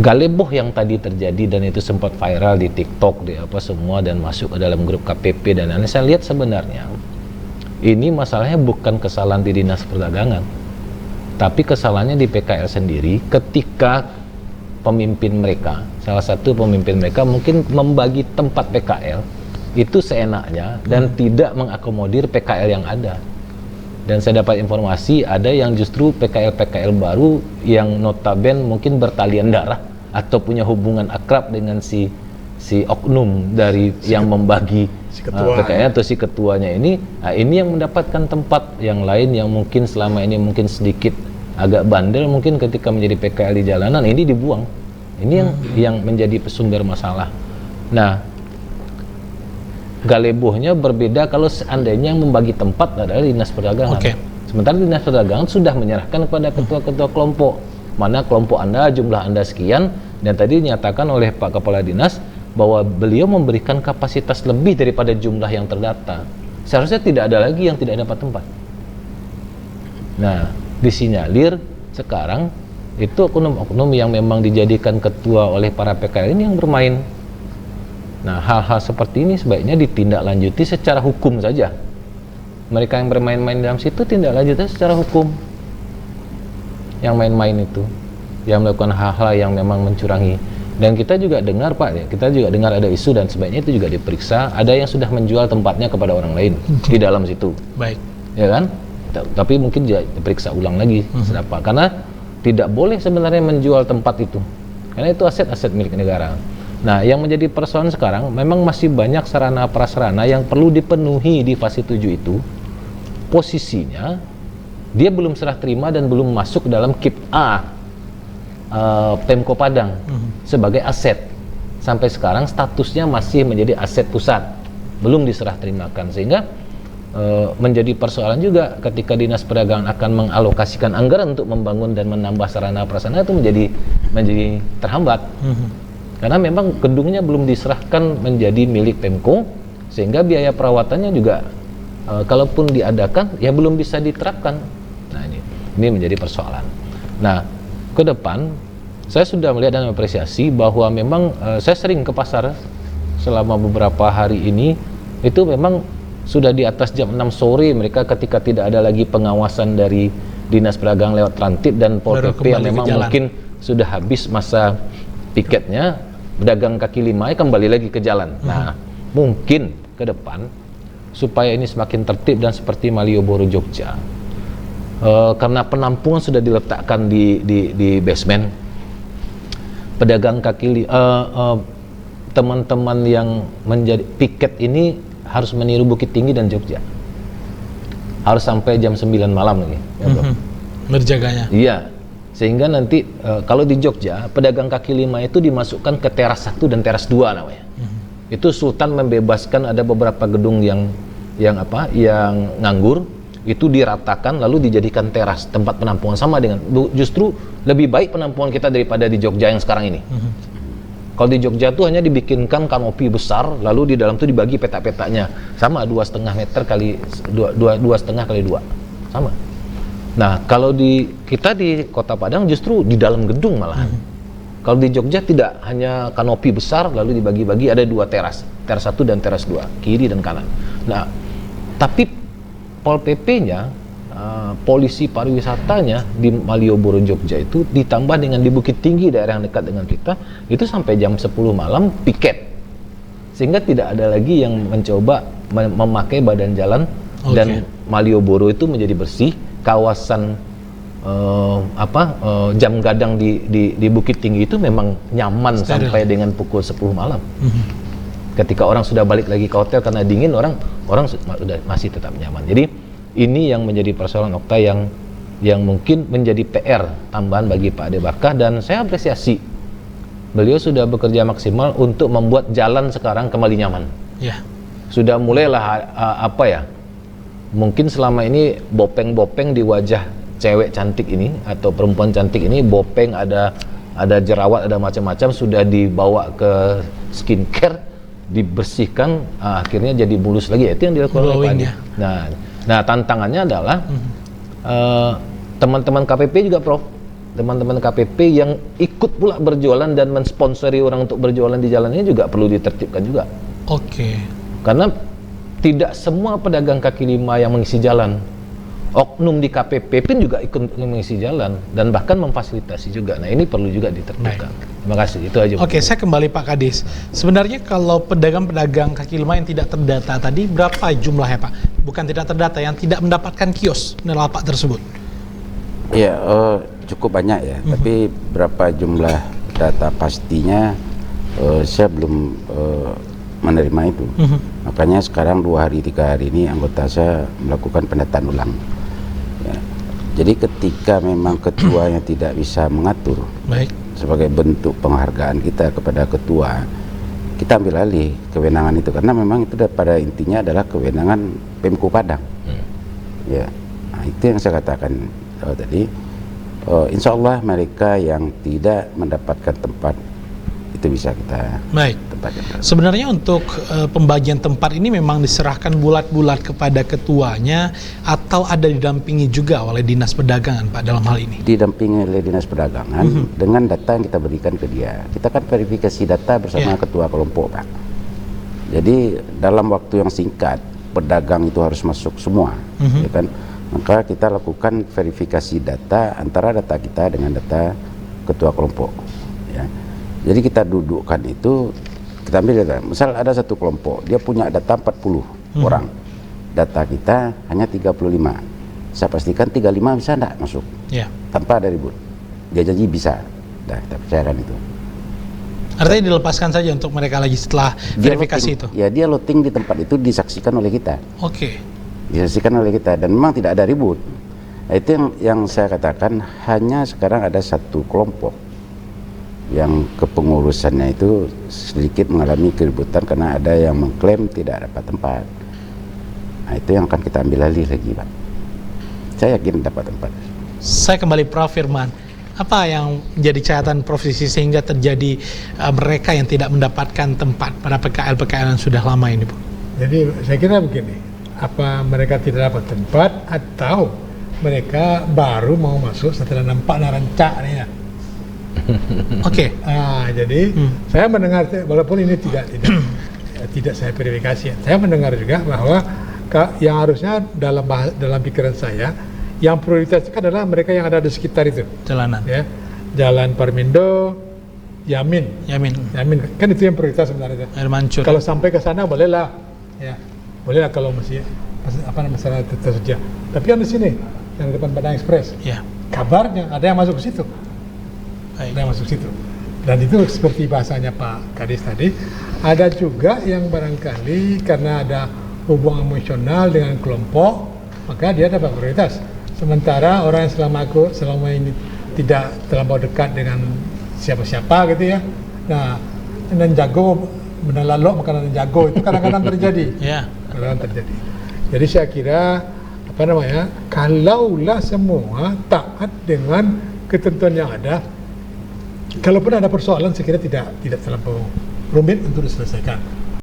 galeboh yang tadi terjadi dan itu sempat viral di TikTok, di apa semua, dan masuk ke dalam grup KPP dan lain-lain, saya lihat sebenarnya ini masalahnya bukan kesalahan di Dinas Perdagangan, tapi kesalahannya di PKL sendiri ketika pemimpin mereka, salah satu pemimpin mereka mungkin membagi tempat PKL itu seenaknya dan tidak mengakomodir PKL yang ada. Dan saya dapat informasi ada yang justru PKL-PKL baru yang notabene mungkin bertalian darah atau punya hubungan akrab dengan si oknum dari yang membagi PKL atau si ketuanya ini. Nah, ini yang mendapatkan tempat, yang lain yang mungkin selama ini mungkin sedikit agak bandel, mungkin ketika menjadi PKL di jalanan ini dibuang. Ini yang menjadi sumber masalah. Nah, galebohnya berbeda kalau seandainya yang membagi tempat adalah Dinas Perdagangan. Sementara Dinas Perdagangan sudah menyerahkan kepada ketua-ketua kelompok. Mana kelompok Anda, jumlah Anda sekian, dan tadi dinyatakan oleh Pak Kepala Dinas bahwa beliau memberikan kapasitas lebih daripada jumlah yang terdata. Seharusnya tidak ada lagi yang tidak dapat tempat. Nah, disinyalir sekarang itu oknum-oknum yang memang dijadikan ketua oleh para PKL ini yang bermain. Nah, hal-hal seperti ini sebaiknya ditindaklanjuti secara hukum saja. Mereka yang bermain-main dalam situ tindak lanjutnya secara hukum. Yang main-main itu, yang melakukan hal-hal yang memang mencurangi. Dan kita juga dengar Pak, ya, kita juga dengar ada isu dan sebaiknya itu juga diperiksa. Ada yang sudah menjual tempatnya kepada orang lain di dalam situ. Baik. Ya kan? Tapi mungkin dia diperiksa ulang lagi. Kenapa? Karena tidak boleh sebenarnya menjual tempat itu. Karena itu aset-aset milik negara. Nah, yang menjadi persoalan sekarang memang masih banyak sarana prasarana yang perlu dipenuhi di fase 7 itu. Posisinya dia belum serah terima dan belum masuk dalam KIP A Pemko Padang sebagai aset. Sampai sekarang statusnya masih menjadi aset pusat, belum diserah terimakan, sehingga menjadi persoalan juga ketika Dinas Perdagangan akan mengalokasikan anggaran untuk membangun dan menambah sarana prasarana itu menjadi terhambat. Karena memang gedungnya belum diserahkan menjadi milik Pemko, sehingga biaya perawatannya juga kalaupun diadakan ya belum bisa diterapkan. Nah, ini menjadi persoalan. Nah, ke depan saya sudah melihat dan apresiasi bahwa memang saya sering ke pasar selama beberapa hari ini, itu memang sudah di atas jam 6 sore mereka ketika tidak ada lagi pengawasan dari Dinas Perdagangan lewat Trantip dan Pol PP yang memang mungkin sudah habis masa piketnya, pedagang kaki lima kembali lagi ke jalan. Nah, mungkin ke depan supaya ini semakin tertib dan seperti Malioboro Jogja, karena penampungan sudah diletakkan di basement, pedagang kaki teman-teman yang menjadi piket ini harus meniru Bukit Tinggi dan Jogja, harus sampai jam 9 malam lagi berjaganya. Iya, sehingga nanti kalau di Jogja pedagang kaki lima itu dimasukkan ke teras 1 dan teras 2 namanya. Itu Sultan membebaskan ada beberapa gedung yang nganggur, itu diratakan lalu dijadikan teras tempat penampungan, sama dengan justru lebih baik penampungan kita daripada di Jogja yang sekarang ini. Kalau di Jogja tuh hanya dibikinkan kanopi besar, lalu di dalam tuh dibagi petak-petaknya sama 2,5 meter kali 2,5 kali 2 sama. Nah, kalau kita di Kota Padang justru di dalam gedung malahan. Kalau di Jogja tidak, hanya kanopi besar lalu dibagi-bagi, ada 2 teras 1 dan teras 2, kiri dan kanan. Nah, tapi Pol PP-nya, polisi pariwisatanya di Malioboro Jogja itu ditambah dengan di Bukit Tinggi, daerah yang dekat dengan kita, itu sampai jam 10 malam piket. Sehingga tidak ada lagi yang mencoba memakai badan jalan dan Malioboro itu menjadi bersih. Kawasan jam gadang di Bukit Tinggi itu memang nyaman sampai dengan pukul 10 malam. Ketika orang sudah balik lagi ke hotel karena dingin, orang sudah masih tetap nyaman. Jadi ini yang menjadi persoalan Okta yang mungkin menjadi PR tambahan bagi Pak Ade Barkah, dan saya apresiasi beliau sudah bekerja maksimal untuk membuat jalan sekarang kembali nyaman. Sudah mulailah mungkin selama ini bopeng-bopeng di wajah cewek cantik ini atau perempuan cantik ini, bopeng, ada jerawat, ada macam-macam, sudah dibawa ke skincare, dibersihkan, akhirnya jadi mulus lagi. Itu yang dilakukan oleh Pak Ade. Nah, tantangannya adalah teman-teman KPP juga, Prof, teman-teman KPP yang ikut pula berjualan dan mensponsori orang untuk berjualan di jalannya juga perlu ditertibkan juga. Oke. Karena tidak semua pedagang kaki lima yang mengisi jalan, oknum di KPP pun juga ikut mengisi jalan dan bahkan memfasilitasi juga. Nah, ini perlu juga ditertibkan. Terima kasih, itu aja. Oke, saya kembali Pak Kadis. Sebenarnya kalau pedagang-pedagang kaki lima yang tidak terdata tadi, berapa jumlahnya Pak? Bukan tidak terdata, yang tidak mendapatkan kios di lapak tersebut. Ya, cukup banyak ya. Tapi berapa jumlah data pastinya saya belum menerima itu. Makanya sekarang 2 hari 3 hari ini anggota saya melakukan pendataan ulang. Ya. Jadi ketika memang ketuanya tidak bisa mengatur, Baik. sebagai bentuk penghargaan kita kepada ketua, kita ambil alih kewenangan itu karena memang itu pada intinya adalah kewenangan Pemko Padang. Ya, nah, itu yang saya katakan tadi. Insya Allah mereka yang tidak mendapatkan tempat itu bisa kita Baik. tempatkan. Sebenarnya untuk pembagian tempat ini memang diserahkan bulat-bulat kepada ketuanya atau ada didampingi juga oleh Dinas Perdagangan Pak dalam hal ini? Didampingi oleh Dinas Perdagangan dengan data yang kita berikan ke dia. Kita kan verifikasi data bersama ketua kelompok Pak. Jadi dalam waktu yang singkat pedagang itu harus masuk semua, ya kan? Maka kita lakukan verifikasi data antara data kita dengan data ketua kelompok. Ya. Jadi kita dudukkan itu, kita ambil data. Misal ada satu kelompok, dia punya data 40 orang. Data kita hanya 35. Saya pastikan 35 bisa enggak masuk? Ya. Tanpa ada ribut. Dia janji bisa. Dah, kita percayakan itu. Artinya dilepaskan saja untuk mereka lagi setelah verifikasi itu? Ya, dia loading di tempat itu disaksikan oleh kita. Oke. Disaksikan oleh kita dan memang tidak ada ribut. Nah, itu yang saya katakan, hanya sekarang ada satu kelompok yang kepengurusannya itu sedikit mengalami keributan karena ada yang mengklaim tidak dapat tempat. Nah, itu yang akan kita ambil alih lagi Pak. Saya yakin dapat tempat. Saya kembali Prof. Firman. Apa yang menjadi catatan profesi sehingga terjadi mereka yang tidak mendapatkan tempat pada PKL-PKL yang sudah lama ini, Bu? Jadi saya kira begini, apa mereka tidak dapat tempat atau mereka baru mau masuk setelah nampak narancak nih ya. Oke. Jadi saya mendengar, walaupun ini tidak saya verifikasi, saya mendengar juga bahwa yang harusnya dalam pikiran saya yang prioritas adalah mereka yang ada di sekitar itu. Jalanan. Ya, Jalan Parmindo, Yamin kan itu yang prioritas sebenarnya. Air mancur. Kalau sampai ke sana bolehlah, ya bolehlah kalau masih masalah tersedia. Tapi yang di sini, yang di depan Padang Express, Ya. kabarnya ada yang masuk ke situ, Baik. ada yang masuk ke situ. Dan itu seperti bahasanya Pak Kadis tadi, ada juga yang barangkali karena ada hubungan emosional dengan kelompok, maka dia dapat prioritas. Sementara orang yang selama ini tidak terlampau dekat dengan siapa-siapa gitu ya. Nah, dan jago menelalok makanan jago itu kadang-kadang terjadi. Ya. Kadang-kadang terjadi. Jadi saya kira kalaulah semua taat dengan ketentuan yang ada, kalaupun ada persoalan saya kira tidak terlampau rumit untuk diselesaikan.